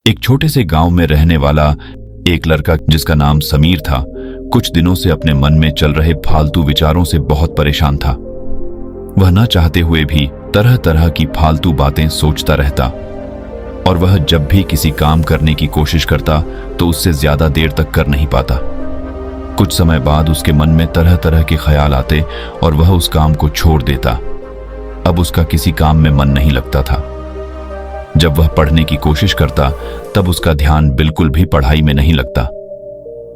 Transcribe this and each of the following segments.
एक छोटे से गांव में रहने वाला एक लड़का जिसका नाम समीर था, कुछ दिनों से अपने मन में चल रहे फालतू विचारों से बहुत परेशान था। वह न चाहते हुए भी तरह तरह की फालतू बातें सोचता रहता और वह जब भी किसी काम करने की कोशिश करता तो उससे ज्यादा देर तक कर नहीं पाता। कुछ समय बाद उसके मन में तरह तरह के ख्याल आते और वह उस काम को छोड़ देता। अब उसका किसी काम में मन नहीं लगता था। जब वह पढ़ने की कोशिश करता तब उसका ध्यान बिल्कुल भी पढ़ाई में नहीं लगता।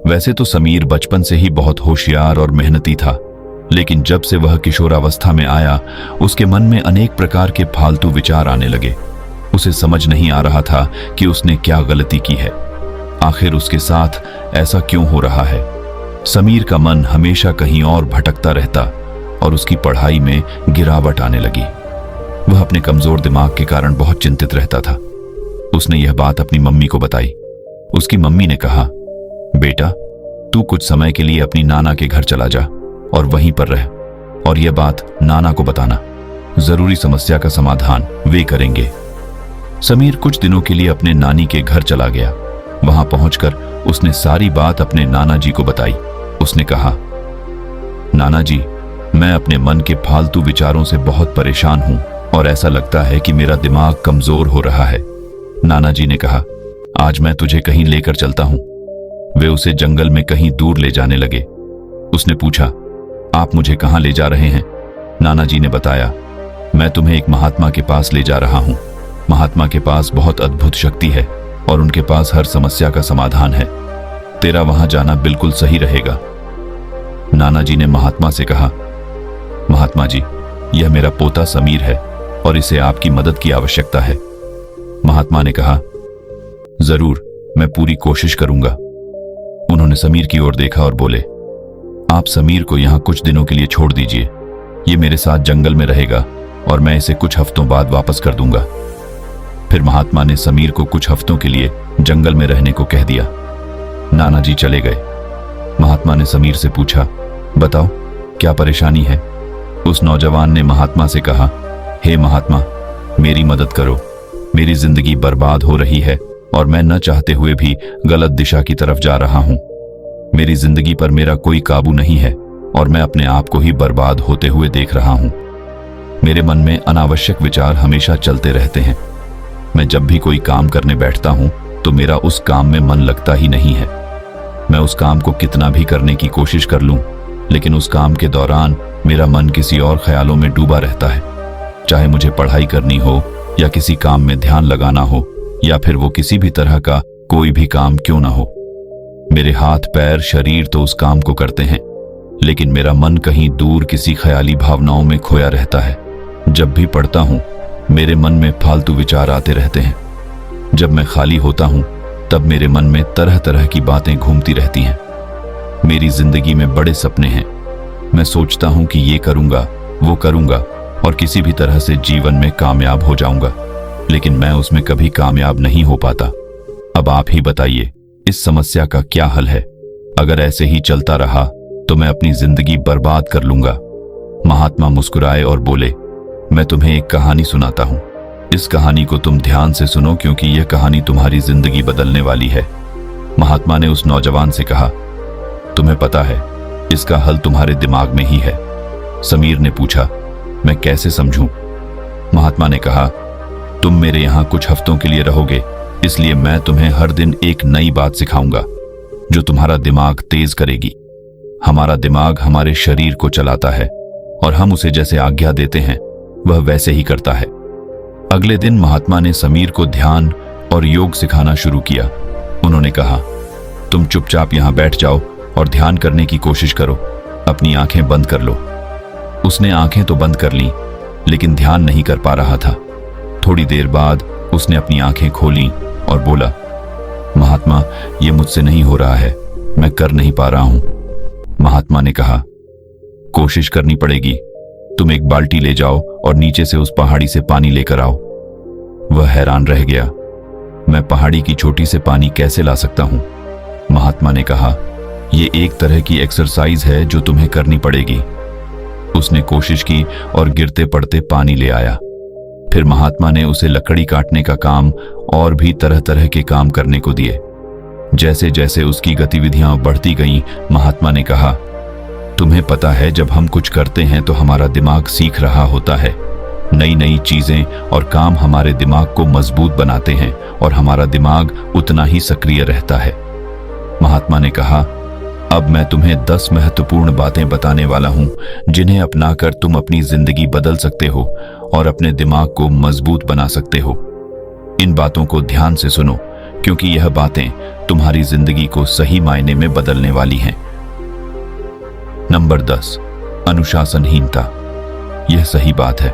वैसे तो समीर बचपन से ही बहुत होशियार और मेहनती था, लेकिन जब से वह किशोरावस्था में आया उसके मन में अनेक प्रकार के फालतू विचार आने लगे। उसे समझ नहीं आ रहा था कि उसने क्या गलती की है, आखिर उसके साथ ऐसा क्यों हो रहा है। समीर का मन हमेशा कहीं और भटकता रहता और उसकी पढ़ाई में गिरावट आने लगी। वह अपने कमजोर दिमाग के कारण बहुत चिंतित रहता था। उसने यह बात अपनी मम्मी को बताई। उसकी मम्मी ने कहा, बेटा तू कुछ समय के लिए अपनी नाना के घर चला जा और वहीं पर रह, और यह बात नाना को बताना। जरूरी समस्या का समाधान वे करेंगे। समीर कुछ दिनों के लिए अपने नानी के घर चला गया। वहां पहुंचकर उसने सारी बात अपने नाना जी को बताई। उसने कहा, नाना जी, मैं अपने मन के फालतू विचारों से बहुत परेशान हूं और ऐसा लगता है कि मेरा दिमाग कमजोर हो रहा है। नाना जी ने कहा, आज मैं तुझे कहीं लेकर चलता हूं। वे उसे जंगल में कहीं दूर ले जाने लगे। उसने पूछा, आप मुझे कहां ले जा रहे हैं? नाना जी ने बताया, मैं तुम्हें एक महात्मा के पास ले जा रहा हूं। महात्मा के पास बहुत अद्भुत शक्ति है और उनके पास हर समस्या का समाधान है। तेरा वहां जाना बिल्कुल सही रहेगा। नाना जी ने महात्मा से कहा, महात्मा जी, यह मेरा पोता समीर है और इसे आपकी मदद की आवश्यकता है। महात्मा ने कहा, जरूर, मैं पूरी कोशिश करूंगा। उन्होंने समीर की ओर देखा और बोले, आप समीर को यहां कुछ दिनों के लिए छोड़ दीजिए। ये मेरे साथ जंगल में रहेगा और मैं इसे कुछ हफ्तों बाद वापस कर दूंगा। फिर महात्मा ने समीर को कुछ हफ्तों के लिए जंगल में रहने को कह दिया। नाना जी चले गए। महात्मा ने समीर से पूछा, बताओ क्या परेशानी है? उस नौजवान ने महात्मा से कहा, हे महात्मा, मेरी मदद करो। मेरी जिंदगी बर्बाद हो रही है और मैं न चाहते हुए भी गलत दिशा की तरफ जा रहा हूं। मेरी जिंदगी पर मेरा कोई काबू नहीं है और मैं अपने आप को ही बर्बाद होते हुए देख रहा हूं। मेरे मन में अनावश्यक विचार हमेशा चलते रहते हैं। मैं जब भी कोई काम करने बैठता हूं तो मेरा उस काम में मन लगता ही नहीं है। मैं उस काम को कितना भी करने की कोशिश कर लूं, लेकिन उस काम के दौरान मेरा मन किसी और ख्यालों में डूबा रहता है। चाहे मुझे पढ़ाई करनी हो या किसी काम में ध्यान लगाना हो या फिर वो किसी भी तरह का कोई भी काम क्यों ना हो, मेरे हाथ पैर शरीर तो उस काम को करते हैं, लेकिन मेरा मन कहीं दूर किसी ख्याली भावनाओं में खोया रहता है। जब भी पढ़ता हूं मेरे मन में फालतू विचार आते रहते हैं। जब मैं खाली होता हूं तब मेरे मन में तरह तरह की बातें घूमती रहती हैं। मेरी जिंदगी में बड़े सपने हैं। मैं सोचता हूं कि ये करूंगा, वो करूंगा और किसी भी तरह से जीवन में कामयाब हो जाऊंगा, लेकिन मैं उसमें कभी कामयाब नहीं हो पाता। अब आप ही बताइए, इस समस्या का क्या हल है? अगर ऐसे ही चलता रहा तो मैं अपनी जिंदगी बर्बाद कर लूंगा। महात्मा मुस्कुराए और बोले, मैं तुम्हें एक कहानी सुनाता हूं। इस कहानी को तुम ध्यान से सुनो क्योंकि यह कहानी तुम्हारी जिंदगी बदलने वाली है। महात्मा ने उस नौजवान से कहा, तुम्हें पता है इसका हल तुम्हारे दिमाग में ही है। समीर ने पूछा, मैं कैसे समझूं? महात्मा ने कहा, तुम मेरे यहां कुछ हफ्तों के लिए रहोगे, इसलिए मैं तुम्हें हर दिन एक नई बात सिखाऊंगा जो तुम्हारा दिमाग तेज करेगी। हमारा दिमाग हमारे शरीर को चलाता है और हम उसे जैसे आज्ञा देते हैं वह वैसे ही करता है। अगले दिन महात्मा ने समीर को ध्यान और योग सिखाना शुरू किया। उन्होंने कहा, तुम चुपचाप यहां बैठ जाओ और ध्यान करने की कोशिश करो। अपनी आंखें बंद कर लो। उसने आंखें तो बंद कर लीं, लेकिन ध्यान नहीं कर पा रहा था। थोड़ी देर बाद उसने अपनी आंखें खोलीं और बोला, महात्मा, ये मुझसे नहीं हो रहा है, मैं कर नहीं पा रहा हूं। महात्मा ने कहा, कोशिश करनी पड़ेगी। तुम एक बाल्टी ले जाओ और नीचे से उस पहाड़ी से पानी लेकर आओ। वह हैरान रह गया, मैं पहाड़ी की चोटी से पानी कैसे ला सकता हूं? महात्मा ने कहा, यह एक तरह की एक्सरसाइज है जो तुम्हें करनी पड़ेगी। उसने कोशिश की और गिरते पड़ते पानी ले आया। फिर महात्मा ने उसे लकड़ी काटने का काम और भी तरह तरह के काम करने को दिए। जैसे जैसे उसकी गतिविधियां बढ़ती गईं, महात्मा ने कहा, तुम्हें पता है, जब हम कुछ करते हैं तो हमारा दिमाग सीख रहा होता है। नई नई चीजें और काम हमारे दिमाग को मजबूत बनाते हैं और हमारा दिमाग उतना ही सक्रिय रहता है। महात्मा ने कहा, अब मैं तुम्हें 10 महत्वपूर्ण बातें बताने वाला हूं जिन्हें अपनाकर तुम अपनी जिंदगी बदल सकते हो और अपने दिमाग को मजबूत बना सकते हो। इन बातों को ध्यान से सुनो, क्योंकि यह बातें तुम्हारी जिंदगी को सही मायने में बदलने वाली हैं। नंबर 10, अनुशासनहीनता। यह सही बात है।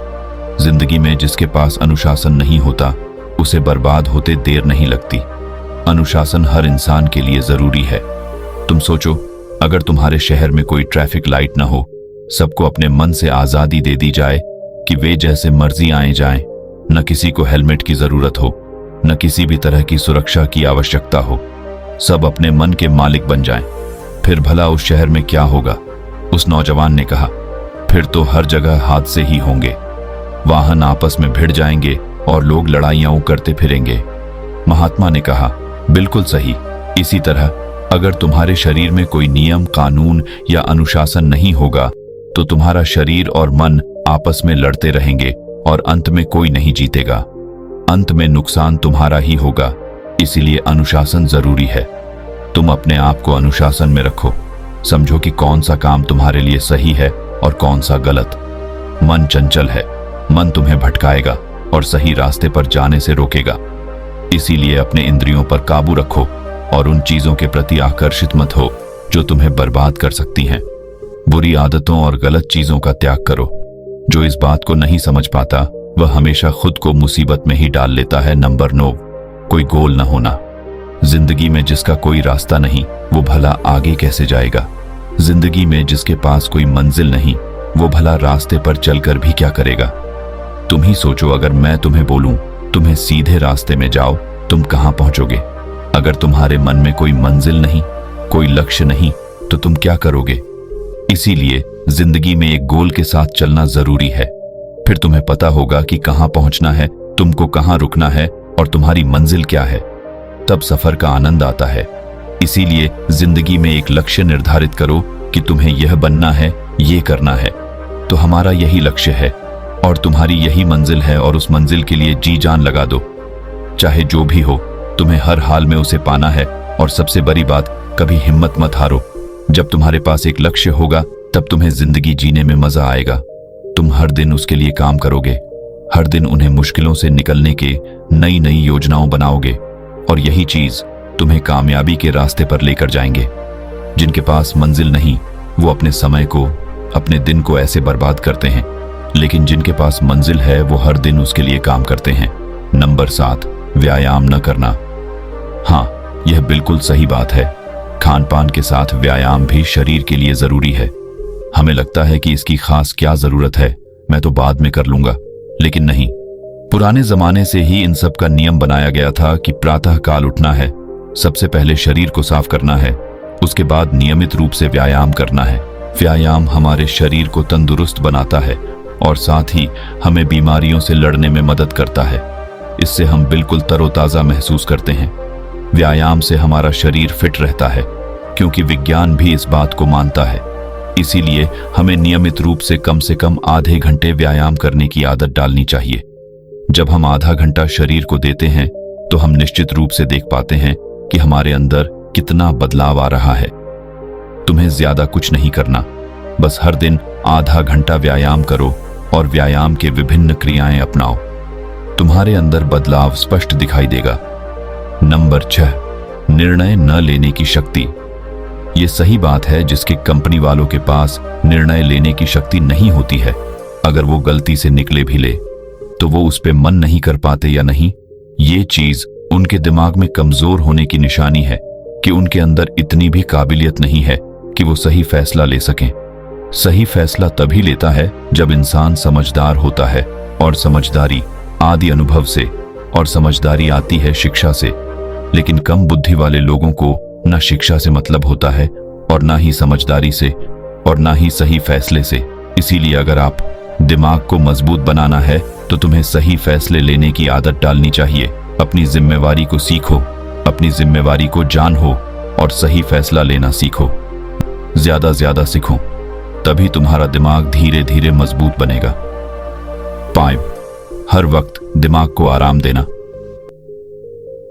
जिंदगी में जिसके पास अनुशासन नहीं होता, उसे बर्बाद होते देर नहीं लगती। अनुशासन हर इंसान के लिए जरूरी है। तुम सोचो, अगर तुम्हारे शहर में कोई ट्रैफिक लाइट ना हो, सबको अपने मन से आजादी दे दी जाए कि वे जैसे मर्जी आए जाएं, न किसी को हेलमेट की जरूरत हो, न किसी भी तरह की सुरक्षा की आवश्यकता हो, सब अपने मन के मालिक बन जाएं, फिर भला उस शहर में क्या होगा? उस नौजवान ने कहा, फिर तो हर जगह हादसे ही होंगे, वाहन आपस में भिड़ जाएंगे और लोग लड़ाइयां करते फिरेंगे। महात्मा ने कहा, बिल्कुल सही। इसी तरह अगर तुम्हारे शरीर में कोई नियम, कानून या अनुशासन नहीं होगा तो तुम्हारा शरीर और मन आपस में लड़ते रहेंगे और अंत में कोई नहीं जीतेगा। अंत में नुकसान तुम्हारा ही होगा। इसीलिए अनुशासन जरूरी है। तुम अपने आप को अनुशासन में रखो। समझो कि कौन सा काम तुम्हारे लिए सही है और कौन सा गलत। मन चंचल है, मन तुम्हें भटकाएगा और सही रास्ते पर जाने से रोकेगा। इसीलिए अपने इंद्रियों पर काबू रखो और उन चीजों के प्रति आकर्षित मत हो जो तुम्हें बर्बाद कर सकती हैं। बुरी आदतों और गलत चीजों का त्याग करो। जो इस बात को नहीं समझ पाता, वह हमेशा खुद को मुसीबत में ही डाल लेता है। नंबर 9, कोई गोल न होना। जिंदगी में जिसका कोई रास्ता नहीं, वो भला आगे कैसे जाएगा? जिंदगी में जिसके पास कोई मंजिल नहीं, वो भला रास्ते पर चलकर भी क्या करेगा? तुम ही सोचो, अगर मैं तुम्हें बोलूं तुम्हें सीधे रास्ते में जाओ, तुम कहां पहुंचोगे? अगर तुम्हारे मन में कोई मंजिल नहीं, कोई लक्ष्य नहीं, तो तुम क्या करोगे? इसीलिए जिंदगी में एक गोल के साथ चलना जरूरी है। फिर तुम्हें पता होगा कि कहां पहुंचना है, तुमको कहां रुकना है और तुम्हारी मंजिल क्या है। तब सफर का आनंद आता है। इसीलिए जिंदगी में एक लक्ष्य निर्धारित करो कि तुम्हें यह बनना है, ये करना है। तो हमारा यही लक्ष्य है और तुम्हारी यही मंजिल है और उस मंजिल के लिए जी जान लगा दो। चाहे जो भी हो, तुम्हें हर हाल में उसे पाना है। और सबसे बड़ी बात, कभी हिम्मत मत हारो। जब तुम्हारे पास एक लक्ष्य होगा, तब तुम्हें जिंदगी जीने में मजा आएगा। तुम हर दिन उसके लिए काम करोगे, हर दिन उन्हें मुश्किलों से निकलने के नई नई योजनाओं बनाओगे और यही चीज तुम्हें कामयाबी के रास्ते पर लेकर जाएंगे। जिनके पास मंजिल नहीं, वो अपने समय को, अपने दिन को ऐसे बर्बाद करते हैं, लेकिन जिनके पास मंजिल है, वो हर दिन उसके लिए काम करते हैं। नंबर 7, व्यायाम न करना। हाँ, यह बिल्कुल सही बात है। खान पान के साथ व्यायाम भी शरीर के लिए जरूरी है। हमें लगता है कि इसकी खास क्या जरूरत है, मैं तो बाद में कर लूंगा, लेकिन नहीं। पुराने जमाने से ही इन सब का नियम बनाया गया था कि प्रातः काल उठना है, सबसे पहले शरीर को साफ करना है, उसके बाद नियमित रूप से व्यायाम करना है। व्यायाम हमारे शरीर को तंदुरुस्त बनाता है और साथ ही हमें बीमारियों से लड़ने में मदद करता है। इससे हम बिल्कुल तरोताजा महसूस करते हैं। व्यायाम से हमारा शरीर फिट रहता है, क्योंकि विज्ञान भी इस बात को मानता है। इसीलिए हमें नियमित रूप से कम आधे घंटे व्यायाम करने की आदत डालनी चाहिए। जब हम आधा घंटा शरीर को देते हैं, तो हम निश्चित रूप से देख पाते हैं कि हमारे अंदर कितना बदलाव आ रहा है। तुम्हें ज्यादा कुछ नहीं करना, बस हर दिन आधा घंटा व्यायाम करो और व्यायाम के विभिन्न क्रियाएं अपनाओ। तुम्हारे अंदर बदलाव स्पष्ट दिखाई देगा। नंबर 6, निर्णय न लेने की शक्ति। यह सही बात है, जिसके कंपनी वालों के पास निर्णय लेने की शक्ति नहीं होती है, अगर वो गलती से निकले भी ले तो वो उस पे मन नहीं कर पाते या नहीं। ये चीज उनके दिमाग में कमजोर होने की निशानी है कि उनके अंदर इतनी भी काबिलियत नहीं है कि वो सही फैसला ले सकें। सही फैसला तभी लेता है जब इंसान समझदार होता है, और समझदारी आदि अनुभव से, और समझदारी आती है शिक्षा से। लेकिन कम बुद्धि वाले लोगों को ना शिक्षा से मतलब होता है और ना ही समझदारी से और ना ही सही फैसले से। इसीलिए अगर आप दिमाग को मजबूत बनाना है तो तुम्हें सही फैसले लेने की आदत डालनी चाहिए अपनी जिम्मेवारी को सीखो, अपनी जिम्मेवारी को जानो और सही फैसला लेना सीखो। ज्यादा सीखो, तभी तुम्हारा दिमाग धीरे धीरे मजबूत बनेगा। 5. हर वक्त दिमाग को आराम देना।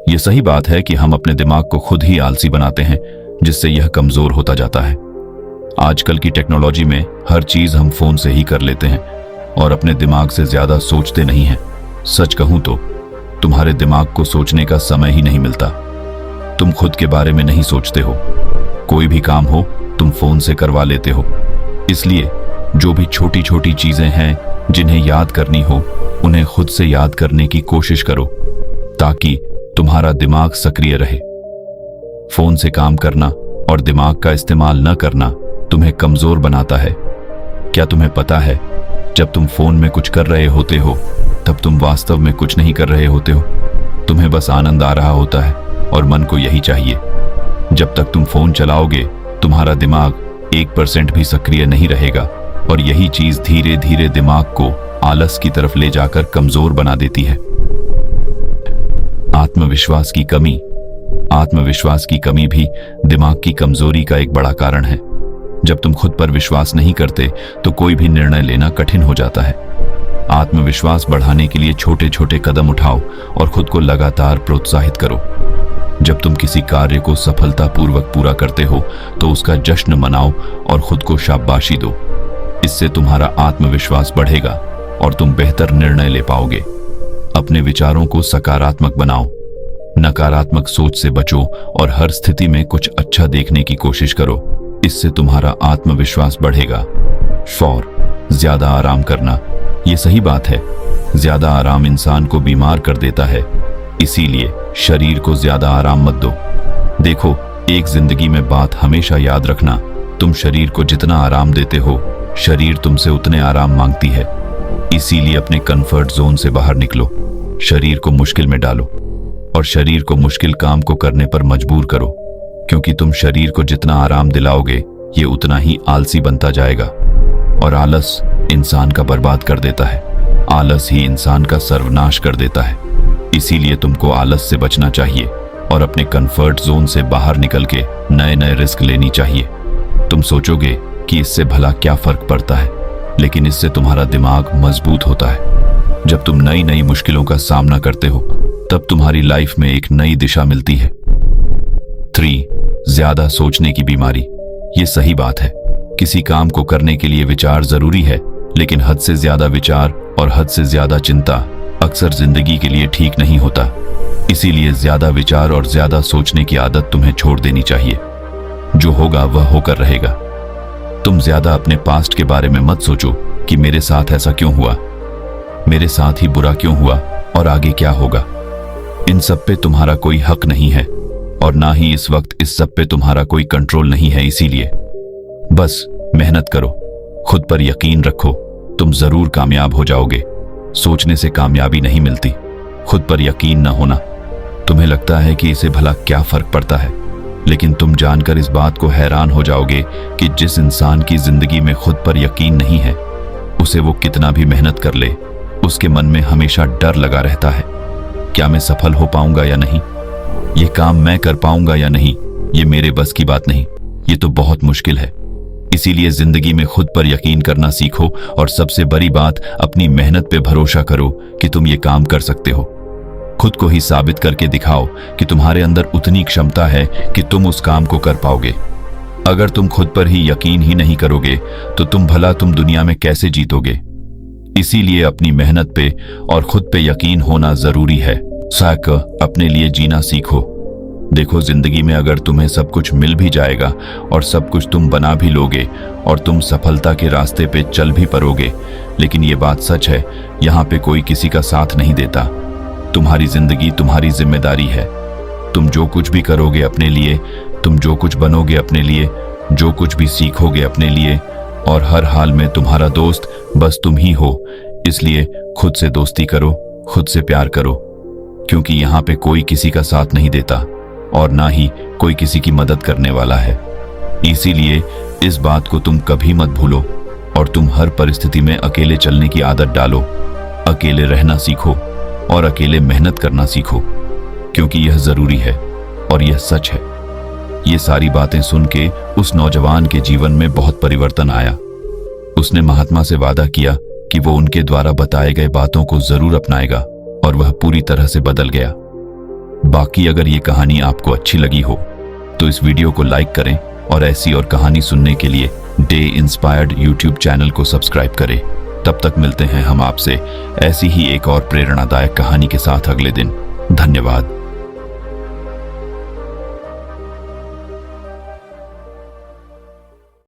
यह सही बात है कि हम अपने दिमाग को खुद ही आलसी बनाते हैं, जिससे यह कमजोर होता जाता है। आजकल की टेक्नोलॉजी में हर चीज हम फोन से ही कर लेते हैं और अपने दिमाग से ज्यादा सोचते नहीं हैं। सच कहूं तो तुम्हारे दिमाग को सोचने का समय ही नहीं मिलता। तुम खुद के बारे में नहीं सोचते हो। कोई भी काम हो तुम फोन से करवा लेते हो। इसलिए जो भी छोटी छोटी चीजें हैं जिन्हें याद करनी हो, उन्हें खुद से याद करने की कोशिश करो, ताकि तुम्हारा दिमाग सक्रिय रहे। फोन से काम करना और दिमाग का इस्तेमाल न करना तुम्हें कमजोर बनाता है। क्या तुम्हें पता है, जब तुम फोन में कुछ कर रहे होते हो तब तुम वास्तव में कुछ नहीं कर रहे होते हो। तुम्हें बस आनंद आ रहा होता है और मन को यही चाहिए। जब तक तुम फोन चलाओगे तुम्हारा दिमाग 1% भी सक्रिय नहीं रहेगा और यही चीज धीरे धीरे दिमाग को आलस की तरफ ले जाकर कमजोर बना देती है। आत्मविश्वास की कमी। आत्मविश्वास की कमी भी दिमाग की कमजोरी का एक बड़ा कारण है। जब तुम खुद पर विश्वास नहीं करते तो कोई भी निर्णय लेना कठिन हो जाता है। आत्मविश्वास बढ़ाने के लिए छोटे छोटे कदम उठाओ और खुद को लगातार प्रोत्साहित करो। जब तुम किसी कार्य को सफलतापूर्वक पूरा करते हो तो उसका जश्न मनाओ और खुद को शाबाशी दो। इससे तुम्हारा आत्मविश्वास बढ़ेगा और तुम बेहतर निर्णय ले पाओगे। अपने विचारों को सकारात्मक बनाओ, नकारात्मक सोच से बचो और हर स्थिति में कुछ अच्छा देखने की कोशिश करो। इससे तुम्हारा आत्मविश्वास बढ़ेगा। 4. ज्यादा आराम करना। यह सही बात है, ज्यादा आराम इंसान को बीमार कर देता है। इसीलिए शरीर को ज्यादा आराम मत दो। देखो, एक जिंदगी में बात हमेशा याद रखना, तुम शरीर को जितना आराम देते हो शरीर तुमसे उतने आराम मांगती है। इसीलिए अपने कंफर्ट जोन से बाहर निकलो, शरीर को मुश्किल में डालो और शरीर को मुश्किल काम को करने पर मजबूर करो, क्योंकि तुम शरीर को जितना आराम दिलाओगे ये उतना ही आलसी बनता जाएगा और आलस इंसान का बर्बाद कर देता है। आलस ही इंसान का सर्वनाश कर देता है। इसीलिए तुमको आलस से बचना चाहिए और अपने कंफर्ट जोन से बाहर निकल के नए नए रिस्क लेनी चाहिए। तुम सोचोगे कि इससे भला क्या फर्क पड़ता है, लेकिन इससे तुम्हारा दिमाग मजबूत होता है। जब तुम नई नई मुश्किलों का सामना करते हो तब तुम्हारी लाइफ में एक नई दिशा मिलती है। 3. ज्यादा सोचने की बीमारी। ये सही बात है, किसी काम को करने के लिए विचार जरूरी है, लेकिन हद से ज्यादा विचार और हद से ज्यादा चिंता अक्सर जिंदगी के लिए ठीक नहीं होता। इसीलिए ज्यादा विचार और ज्यादा सोचने की आदत तुम्हें छोड़ देनी चाहिए। जो होगा वह होकर रहेगा। तुम ज्यादा अपने पास्ट के बारे में मत सोचो कि मेरे साथ ऐसा क्यों हुआ, मेरे साथ ही बुरा क्यों हुआ और आगे क्या होगा। इन सब पे तुम्हारा कोई हक नहीं है और ना ही इस वक्त इस सब पे तुम्हारा कोई कंट्रोल नहीं है। इसीलिए बस मेहनत करो, खुद पर यकीन रखो, तुम जरूर कामयाब हो जाओगे। सोचने से कामयाबी नहीं मिलती, खुद पर यकीन न होना। तुम्हें लगता है कि इसे भला क्या फर्क पड़ता है, लेकिन तुम जानकर इस बात को हैरान हो जाओगे कि जिस इंसान की जिंदगी में खुद पर यकीन नहीं है, उसे वो कितना भी मेहनत कर ले, उसके मन में हमेशा डर लगा रहता है। क्या मैं सफल हो पाऊंगा या नहीं, ये काम मैं कर पाऊंगा या नहीं, ये मेरे बस की बात नहीं, ये तो बहुत मुश्किल है। इसीलिए जिंदगी में खुद पर यकीन करना सीखो और सबसे बड़ी बात, अपनी मेहनत पे भरोसा करो कि तुम ये काम कर सकते हो। खुद को ही साबित करके दिखाओ कि तुम्हारे अंदर उतनी क्षमता है कि तुम उस काम को कर पाओगे। अगर तुम खुद पर ही यकीन ही नहीं करोगे तो तुम दुनिया में कैसे जीतोगे। इसीलिए अपनी मेहनत पे और खुद पे यकीन होना जरूरी है। साक अपने लिए जीना सीखो। देखो, जिंदगी में अगर तुम्हें सब कुछ मिल भी जाएगा और सब कुछ तुम बना भी लोगे और तुम सफलता के रास्ते पे चल भी पड़ोगे, लेकिन ये बात सच है, यहाँ पे कोई किसी का साथ नहीं देता। तुम्हारी जिंदगी तुम्हारी जिम्मेदारी है। तुम जो कुछ भी करोगे अपने लिए, तुम जो कुछ बनोगे अपने लिए, जो कुछ भी सीखोगे अपने लिए, और हर हाल में तुम्हारा दोस्त बस तुम ही हो। इसलिए खुद से दोस्ती करो, खुद से प्यार करो, क्योंकि यहाँ पे कोई किसी का साथ नहीं देता और ना ही कोई किसी की मदद करने वाला है। इसीलिए इस बात को तुम कभी मत भूलो और तुम हर परिस्थिति में अकेले चलने की आदत डालो। अकेले रहना सीखो और अकेले मेहनत करना सीखो। क्योंकि यह जरूरी है और यह सच है। ये सारी बातें सुन के उस नौजवान के जीवन में बहुत परिवर्तन आया। उसने महात्मा से वादा किया कि वो उनके द्वारा बताए गए बातों को जरूर अपनाएगा और वह पूरी तरह से बदल गया। बाकी अगर ये कहानी आपको अच्छी लगी हो तो इस वीडियो को लाइक करें और ऐसी और कहानी सुनने के लिए डे इंस्पायर्ड यूट्यूब चैनल को सब्सक्राइब करें। तब तक मिलते हैं हम आपसे ऐसी ही एक और प्रेरणादायक कहानी के साथ अगले दिन। धन्यवाद।